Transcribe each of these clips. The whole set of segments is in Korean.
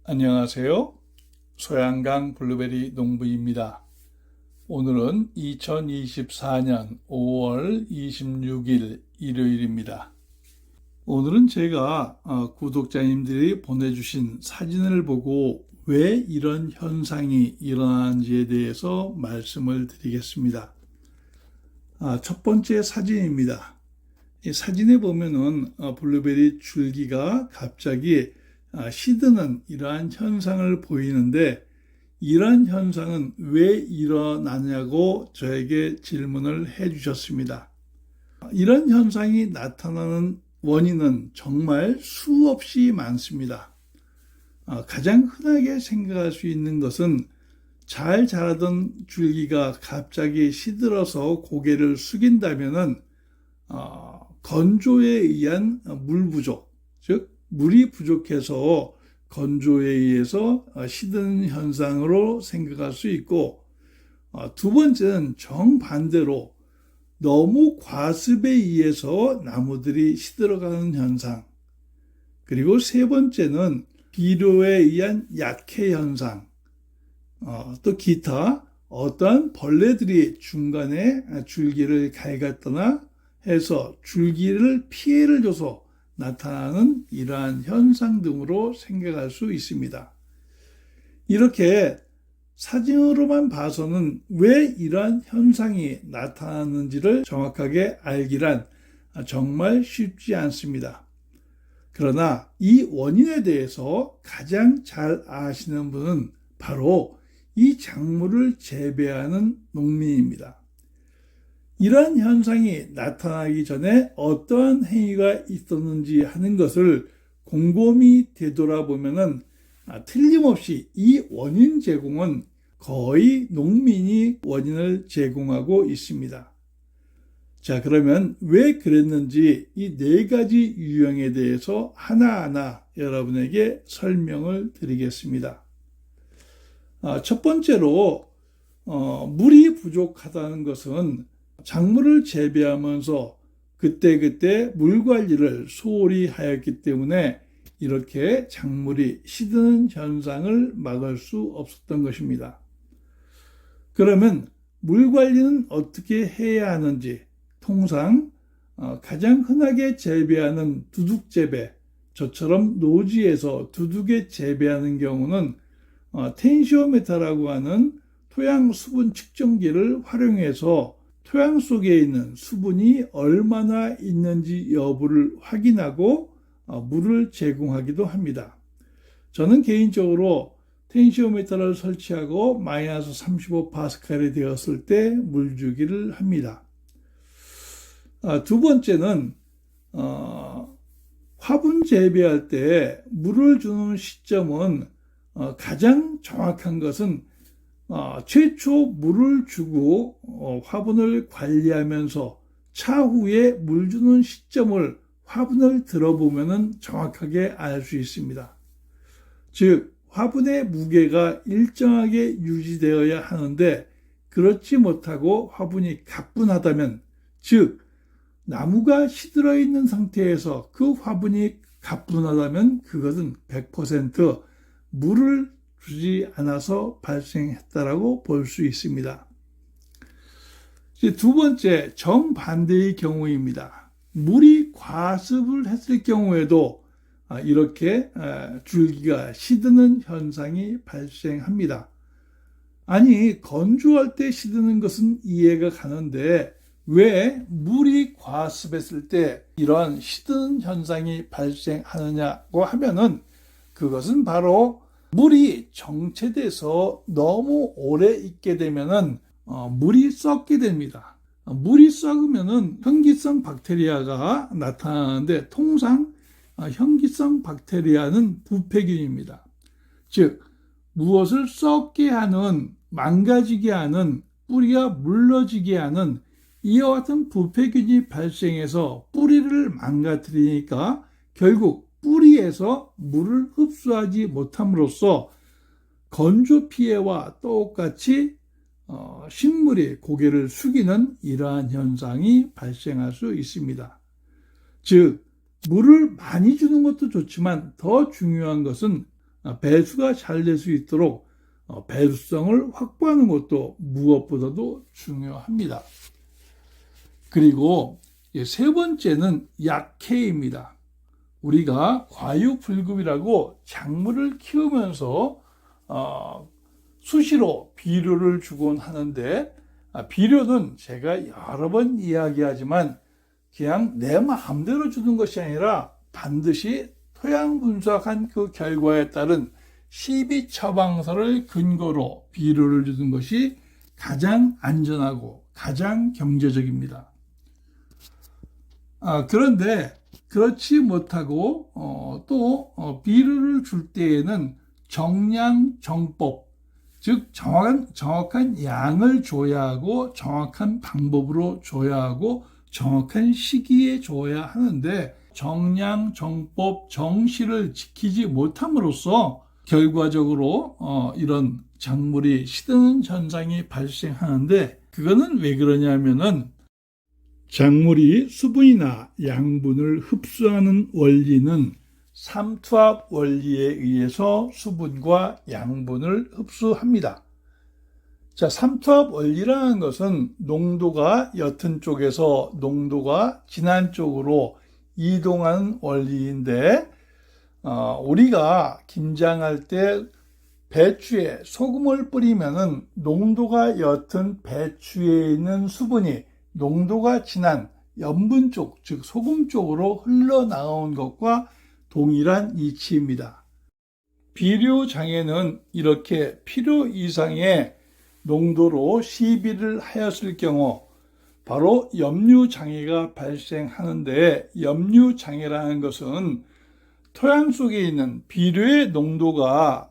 안녕하세요. 소양강 블루베리 농부입니다. 오늘은 2024년 5월 26일 일요일입니다. 오늘은 제가 구독자님들이 보내주신 사진을 보고 왜 이런 현상이 일어나는지에 대해서 말씀을 드리겠습니다. 첫 번째 사진입니다. 이 사진에 보면은 블루베리 줄기가 갑자기 시드는 이러한 현상을 보이는데, 이러한 현상은 왜 일어나냐고 저에게 질문을 해 주셨습니다. 이런 현상이 나타나는 원인은 정말 수없이 많습니다. 가장 흔하게 생각할 수 있는 것은 잘 자라던 줄기가 갑자기 시들어서 고개를 숙인다면은 건조에 의한 물 부족, 즉 물이 부족해서 건조에 의해서 시드는 현상으로 생각할 수 있고, 두 번째는 정반대로 너무 과습에 의해서 나무들이 시들어가는 현상, 그리고 세 번째는 비료에 의한 약해 현상, 또 기타 어떠한 벌레들이 중간에 줄기를 갉았거나 해서 줄기를 피해를 줘서 나타나는 이러한 현상 등으로 생각할 수 있습니다. 이렇게 사진으로만 봐서는 왜 이러한 현상이 나타나는지를 정확하게 알기란 정말 쉽지 않습니다. 그러나 이 원인에 대해서 가장 잘 아시는 분은 바로 이 작물을 재배하는 농민입니다. 이러한 현상이 나타나기 전에 어떠한 행위가 있었는지 하는 것을 곰곰이 되돌아보면은 틀림없이 이 원인 제공은 거의 농민이 원인을 제공하고 있습니다. 자, 그러면 왜 그랬는지 이 네 가지 유형에 대해서 하나하나 여러분에게 설명을 드리겠습니다. 첫 번째로 물이 부족하다는 것은 작물을 재배하면서 그때그때 물 관리를 소홀히 하였기 때문에 이렇게 작물이 시드는 현상을 막을 수 없었던 것입니다. 그러면 물 관리는 어떻게 해야 하는지, 통상 가장 흔하게 재배하는 두둑 재배, 저처럼 노지에서 두둑에 재배하는 경우는 텐시오메타라고 하는 토양 수분 측정기를 활용해서 토양 속에 있는 수분이 얼마나 있는지 여부를 확인하고 물을 제공하기도 합니다. 저는 개인적으로 텐시오미터를 설치하고 마이너스 35파스칼이 되었을 때 물 주기를 합니다. 두 번째는 화분 재배할 때 물을 주는 시점은 가장 정확한 것은 최초 물을 주고 화분을 관리하면서 차후에 물 주는 시점을 화분을 들어보면 정확하게 알 수 있습니다. 즉, 화분의 무게가 일정하게 유지되어야 하는데 그렇지 못하고 화분이 가뿐하다면, 즉 나무가 시들어 있는 상태에서 그 화분이 가뿐하다면 그것은 100% 물을 주지 않아서 발생했다라고 볼 수 있습니다. 두 번째, 정반대의 경우입니다. 물이 과습을 했을 경우에도 이렇게 줄기가 시드는 현상이 발생합니다. 아니, 건조할 때 시드는 것은 이해가 가는데 왜 물이 과습했을 때 이러한 시드는 현상이 발생하느냐고 하면은, 그것은 바로 물이 정체돼서 너무 오래 있게 되면은 물이 썩게 됩니다. 물이 썩으면은 현기성 박테리아가 나타나는데, 통상 현기성 박테리아는 부패균입니다. 즉, 무엇을 썩게 하는, 망가지게 하는, 뿌리가 물러지게 하는 이와 같은 부패균이 발생해서 뿌리를 망가뜨리니까 결국 뿌리에서 물을 흡수하지 못함으로써 건조 피해와 똑같이 식물이 고개를 숙이는 이러한 현상이 발생할 수 있습니다. 즉, 물을 많이 주는 것도 좋지만 더 중요한 것은 배수가 잘 될 수 있도록 배수성을 확보하는 것도 무엇보다도 중요합니다. 그리고 세 번째는 약해입니다. 우리가 과유불급이라고 작물을 키우면서 수시로 비료를 주곤 하는데, 비료는 제가 여러 번 이야기하지만 그냥 내 마음대로 주는 것이 아니라 반드시 토양 분석한 그 결과에 따른 시비처방서를 근거로 비료를 주는 것이 가장 안전하고 가장 경제적입니다. 그런데 그렇지 못하고 또 비료를 줄 때에는 정량정법, 즉 정확한 양을 줘야 하고 정확한 방법으로 줘야 하고 정확한 시기에 줘야 하는데, 정량정법 정시를 지키지 못함으로써 결과적으로 이런 작물이 시드는 현상이 발생하는데, 그거는 왜 그러냐면은 작물이 수분이나 양분을 흡수하는 원리는 삼투압 원리에 의해서 수분과 양분을 흡수합니다. 자, 삼투압 원리라는 것은 농도가 옅은 쪽에서 농도가 진한 쪽으로 이동하는 원리인데, 우리가 김장할 때 배추에 소금을 뿌리면은 농도가 옅은 배추에 있는 수분이 농도가 진한 염분 쪽, 즉 소금 쪽으로 흘러나온 것과 동일한 이치입니다. 비료장에는 이렇게 필요 이상의 농도로 시비를 하였을 경우 바로 염류장애가 발생하는데, 염류장애라는 것은 토양 속에 있는 비료의 농도가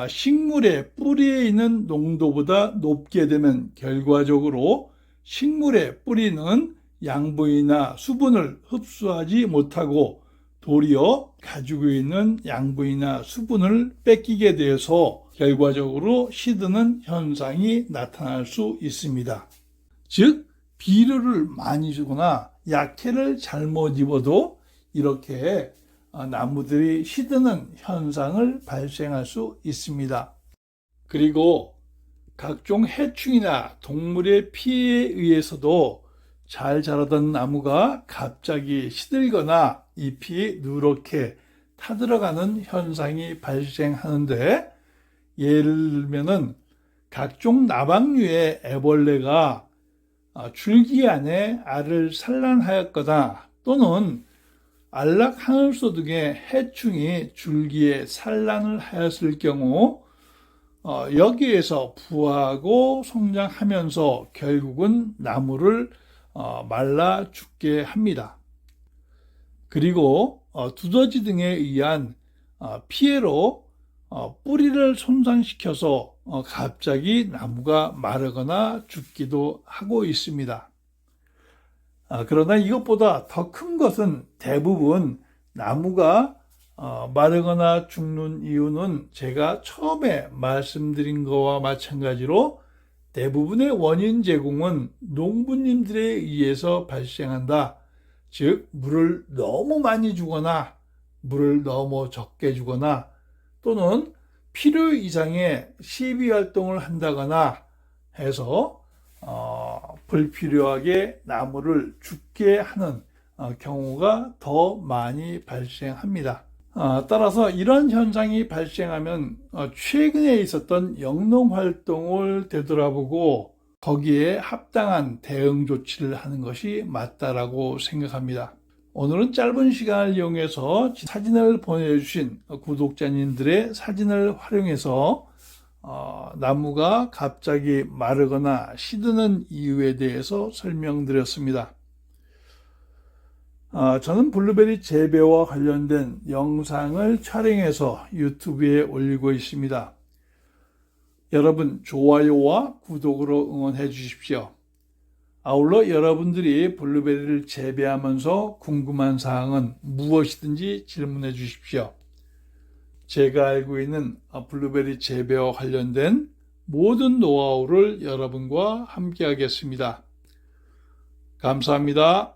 식물의 뿌리에 있는 농도보다 높게 되면 결과적으로 식물의 뿌리는 양분이나 수분을 흡수하지 못하고 도리어 가지고 있는 양분이나 수분을 뺏기게 되어서 결과적으로 시드는 현상이 나타날 수 있습니다. 즉, 비료를 많이 주거나 약해를 잘못 입어도 이렇게 나무들이 시드는 현상을 발생할 수 있습니다. 그리고 각종 해충이나 동물의 피해에 의해서도 잘 자라던 나무가 갑자기 시들거나 잎이 누렇게 타들어가는 현상이 발생하는데, 예를 들면은 각종 나방류의 애벌레가 줄기 안에 알을 산란하였거나 또는 안락하늘소 등의 해충이 줄기에 산란을 하였을 경우 여기에서 부화하고 성장하면서 결국은 나무를 말라 죽게 합니다. 그리고 두더지 등에 의한 피해로 뿌리를 손상시켜서 갑자기 나무가 마르거나 죽기도 하고 있습니다. 그러나 이것보다 더 큰 것은 대부분 나무가 마르거나 죽는 이유는 제가 처음에 말씀드린 것과 마찬가지로 대부분의 원인 제공은 농부님들에 의해서 발생한다. 즉, 물을 너무 많이 주거나 물을 너무 적게 주거나 또는 필요 이상의 시비 활동을 한다거나 해서 불필요하게 나무를 죽게 하는 경우가 더 많이 발생합니다. 따라서 이런 현상이 발생하면 최근에 있었던 영농활동을 되돌아보고 거기에 합당한 대응 조치를 하는 것이 맞다라고 생각합니다. 오늘은 짧은 시간을 이용해서 사진을 보내주신 구독자님들의 사진을 활용해서 나무가 갑자기 마르거나 시드는 이유에 대해서 설명드렸습니다. 저는 블루베리 재배와 관련된 영상을 촬영해서 유튜브에 올리고 있습니다. 여러분 좋아요와 구독으로 응원해 주십시오. 아울러 여러분들이 블루베리를 재배하면서 궁금한 사항은 무엇이든지 질문해 주십시오. 제가 알고 있는 블루베리 재배와 관련된 모든 노하우를 여러분과 함께 하겠습니다. 감사합니다.